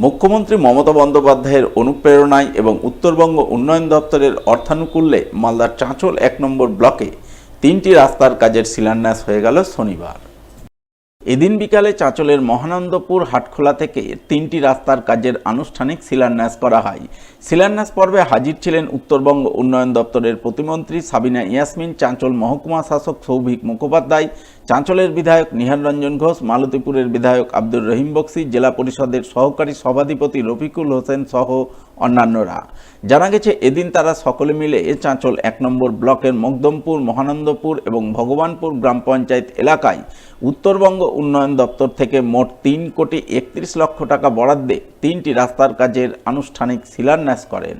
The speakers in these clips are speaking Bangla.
মুখ্যমন্ত্রী মমতা বন্দ্যোপাধ্যায়ের অনুপ্রেরণায় এবং উত্তরবঙ্গ উন্নয়ন দপ্তরের অর্থানুকূল্যে মালদার চাঁচল ১ নম্বর ব্লকে ৩টি রাস্তার কাজের শিলান্যাস হয়ে গেল শনিবার। এদিন বিকালে চাঁচলের মহানন্দপুর হাটখোলা থেকে ৩টি রাস্তার কাজের আনুষ্ঠানিক শিলান্যাস করা হয়। শিলান্যাস পর্বে হাজির ছিলেন উত্তরবঙ্গ উন্নয়ন দপ্তরের প্রতিমন্ত্রী সাবিনা ইয়াসমিন, চাঁচল মহকুমা শাসক সৌভিক মুখোপাধ্যায়, চাঁচলের বিধায়ক নিহার রঞ্জন ঘোষ, মালতীপুরের বিধায়ক আব্দুর রহিম বক্সি, জেলা পরিষদের সহকারী সভাধিপতি রফিকুল হোসেন সহ অন্যান্যরা। জানা গেছে, এদিন তারা সকলে মিলে চাঁচল ১ নম্বর ব্লকের মকদমপুর, মহানন্দপুর এবং ভগবানপুর গ্রাম পঞ্চায়েত এলাকায় উত্তরবঙ্গ উন্নয়ন দপ্তর থেকে মোট ৩,৩১,০০,০০০ টাকা বরাদ্দে ৩টি রাস্তার কাজের আনুষ্ঠানিক শিলান্যাস করেন।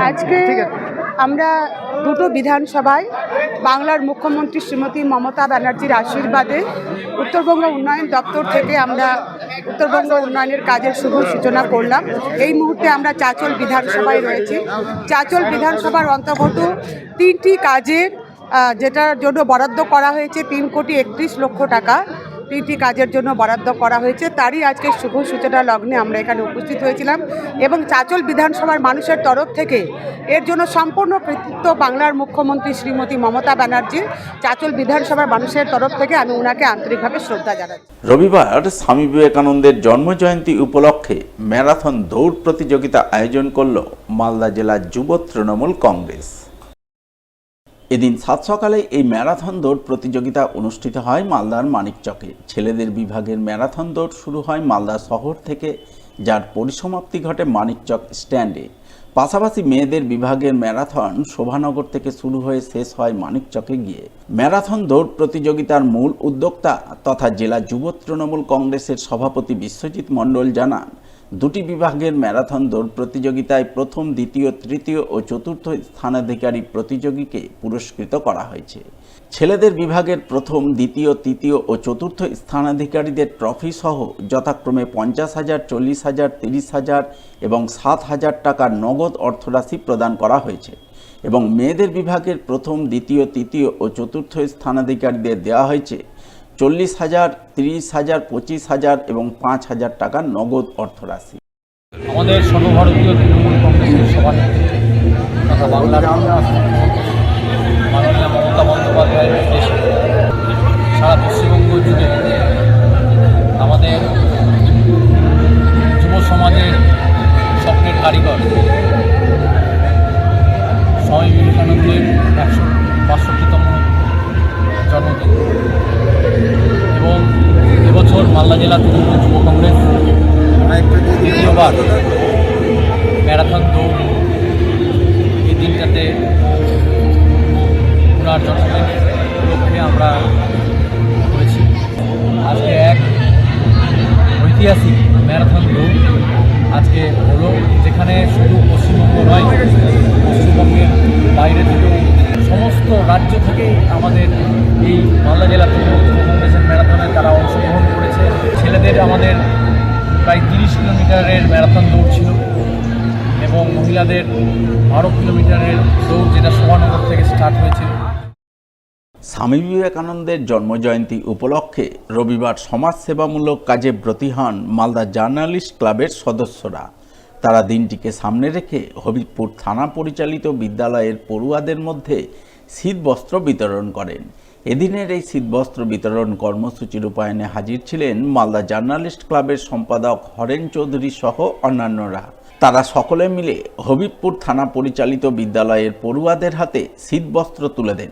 আজকে আমরা দুটো বিধানসভায় বাংলার মুখ্যমন্ত্রী শ্রীমতী মমতা ব্যানার্জির আশীর্বাদে উত্তরবঙ্গ উন্নয়ন দপ্তর থেকে আমরা উত্তরবঙ্গ উন্নয়নের কাজের শুভ সূচনা করলাম। এই মুহূর্তে আমরা চাঁচল বিধানসভায় রয়েছি। চাঁচল বিধানসভার অন্তর্গত 3টি কাজের যেটার জন্য বরাদ্দ করা হয়েছে 3,31,00,০০০ টাকা, 3টি কাজের জন্য বরাদ্দ করা হয়েছে। তারই আজকে শুভ সূচনা লগ্নে আমরা এখানে উপস্থিত হয়েছিলাম এবং চাঁচল বিধানসভার মানুষের তরফ থেকে এর জন্য সম্পূর্ণ কৃতিত্ব বাংলার মুখ্যমন্ত্রী শ্রীমতী মমতা ব্যানার্জির। চাঁচল বিধানসভার মানুষের তরফ থেকে আমি ওনাকে আন্তরিকভাবে শ্রদ্ধা জানাচ্ছি। রবিবার স্বামী বিবেকানন্দের জন্মজয়ন্তী উপলক্ষে ম্যারাথন দৌড় প্রতিযোগিতা আয়োজন করল মালদা জেলা যুব তৃণমূল কংগ্রেস। এদিন সাত সকালে এই ম্যারাথন দৌড় প্রতিযোগিতা অনুষ্ঠিত হয় মালদার মানিকচকে। ছেলেদের বিভাগের ম্যারাথন দৌড় শুরু হয় মালদা শহর থেকে, যার পরিসমাপ্তি ঘটে মানিকচক স্ট্যান্ডে। পাশাপাশি মেয়েদের বিভাগের ম্যারাথন শোভানগর থেকে শুরু হয়ে শেষ হয় মানিকচকে গিয়ে। ম্যারাথন দৌড় প্রতিযোগিতার মূল উদ্যোক্তা তথা জেলা যুব তৃণমূল কংগ্রেসের সভাপতি বিশ্বজিৎ মণ্ডল জানান, দুটি বিভাগের ম্যারাথন দৌড় প্রতিযোগিতায় প্রথম, দ্বিতীয়, তৃতীয় ও চতুর্থ স্থানাধিকারী প্রতিযোগীকে পুরস্কৃত করা হয়েছে। ছেলেদের বিভাগের প্রথম, দ্বিতীয়, তৃতীয় ও চতুর্থ স্থানাধিকারীদের ট্রফি সহ যথাক্রমে 50,000, 40,000, 30,000 এবং 7,000 টাকার নগদ অর্থরাশি প্রদান করা হয়েছে এবং মেয়েদের বিভাগের প্রথম, দ্বিতীয়, তৃতীয় ও চতুর্থ স্থানাধিকারীদের দেওয়া হয়েছে 40,000, 30,000, 25,000 এবং 5,000 টাকার নগদ অর্থরাশি। আমাদের সর্বভারতীয় তৃণমূল কংগ্রেসের সভানেত্রী তথা বাংলার মাননীয় মমতা বন্দ্যোপাধ্যায়ের নির্দেশে সারা পশ্চিমবঙ্গ জুড়ে আমাদের যুব সমাজের স্বপ্নের কারিগর স্বামী বিবেকানন্দের 165তম জন্মদিন এবং এবছর মালদা জেলা তৃণমূল যুব কংগ্রেস দ্বিতীয়বার ম্যারাথন দৌড় এই দিনটাতে ওনার জন্মদিনের লক্ষ্যে আমরা করেছি। আজকে এক ঐতিহাসিক ম্যারাথন দৌড় আজকে হলো, যেখানে শুধু পশ্চিমবঙ্গ নয়, পশ্চিমবঙ্গের বাইরে থেকেও সমস্ত রাজ্য থেকেই আমাদের এই মালদা জেলা তৃণমূল যুব কংগ্রেসের ম্যারাথনে তারা অংশগ্রহণ করেছে। ছেলেদের আমাদের প্রায় 30 কিলোমিটারের ম্যারাথন দৌড় ছিল এবং মহিলাদের 12 কিলোমিটারের দৌড়, যেটা শোভানগর থেকে স্টার্ট হয়েছিল। স্বামী বিবেকানন্দের জন্মজয়ন্তী উপলক্ষে রবিবার সমাজসেবামূলক কাজে ব্রতী হন মালদা জার্নালিস্ট ক্লাবের সদস্যরা। তারা দিনটিকে সামনে রেখে হবিবপুর থানা পরিচালিত বিদ্যালয়ের পড়ুয়াদের মধ্যে শীতবস্ত্র বিতরণ করেন। এদিনের এই শীতবস্ত্র বিতরণ কর্মসূচি রূপায়ণে হাজির ছিলেন মালদা জার্নালিস্ট ক্লাবের সম্পাদক হরেন চৌধুরী সহ অন্যান্যরা। তারা সকলে মিলে হবিবপুর থানা পরিচালিত বিদ্যালয়ের পড়ুয়াদের হাতে শীতবস্ত্র তুলে দেন।